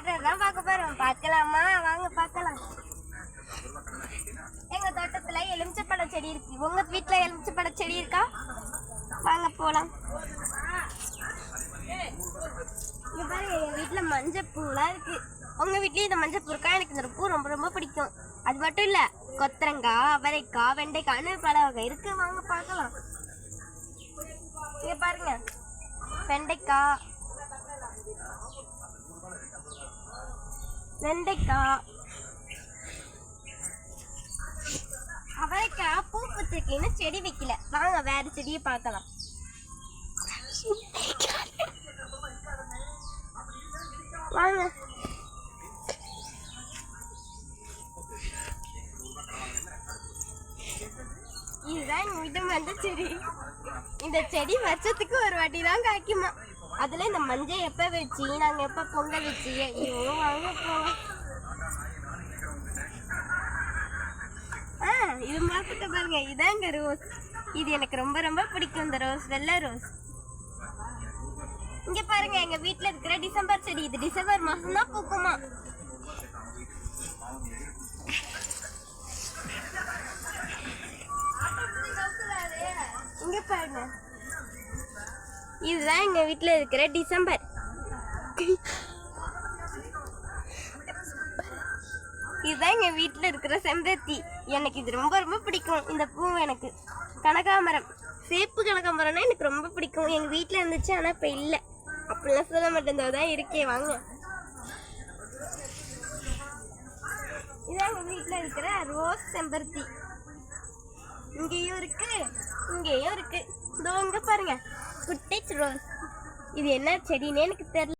நடுறதுதான் பார்க்க போறோம். பார்க்கலாமா? வாங்க பார்க்கலாம். எங்க தோட்டத்துல எலுமிச்சப்பழ செடி இருக்கு. உங்க வீட்டுல எலுமிச்சப்பழ செடி இருக்கா? வாங்க போலாம். இங்க பாருங்க, எங்க வீட்டுல மஞ்சள் பூலாம் இருக்கு. உங்க வீட்லயும் இந்த மஞ்சள் பூ இருக்கா? எனக்கு இந்த பூ ரொம்ப ரொம்ப பிடிக்கும். அது மட்டும் இல்ல, கொத்தரங்காய், அவரைக்காய், வெண்டைக்காய்னு பல வகை இருக்கு. வாங்க பார்க்கலாம். இங்க பாருங்க, வெண்டைக்காய், அவரைக்காய் பூ பூத்திருக்கேன்னு செடி வைக்கல. வாங்க வேற செடியை பார்க்கலாம். வாங்க, இதுதான் எங்க வீட்டு மஞ்சள் செடி. இந்த செடி வருஷத்துக்கு ஒரு வாட்டி தான் காய்க்குமா. அதுல இந்த மஞ்சள் எப்ப வச்சு நாங்க எப்ப பொங்கல் வச்சு. ஐயோ வாங்க போவோம். இது மாசத்தை பாருங்க, இதாங்க ரோஸ். இது எனக்கு ரொம்ப ரொம்ப பிடிக்கும். இந்த ரோஸ், வெள்ளை ரோஸ். இங்க பாருங்க, எங்க வீட்டுல இருக்கிற டிசம்பர் செடி. இது டிசம்பர் மாசம் தான் பூக்குமா. இங்க பாருங்க, இதுதான் எங்க வீட்டுல இருக்கிற டிசம்பர். இதுதான் எங்க வீட்டுல இருக்கிற செம்பருத்தி. எனக்கு இது ரொம்ப ரொம்ப பிடிக்கும். இந்த பூ எனக்கு. கனகாமரம், சேப்பு கனகாமரம்னா எனக்கு ரொம்ப பிடிக்கும். எங்க வீட்டுல இருந்துச்சு, ஆனா இப்ப இல்லை. அப்படிலாம் சொல்ல மாட்டேன், தான் இருக்கே. வாங்க, இதான் எங்க வீட்டுல இருக்கிற ரோஸ் செம்பருத்தி. இங்கேயும் இருக்கு, இங்கேயும் இருக்கு. இதோ இங்க பாருங்க, குட்டேஜ் ரோஸ். இது என்ன செடின்னு எனக்கு தெரியல.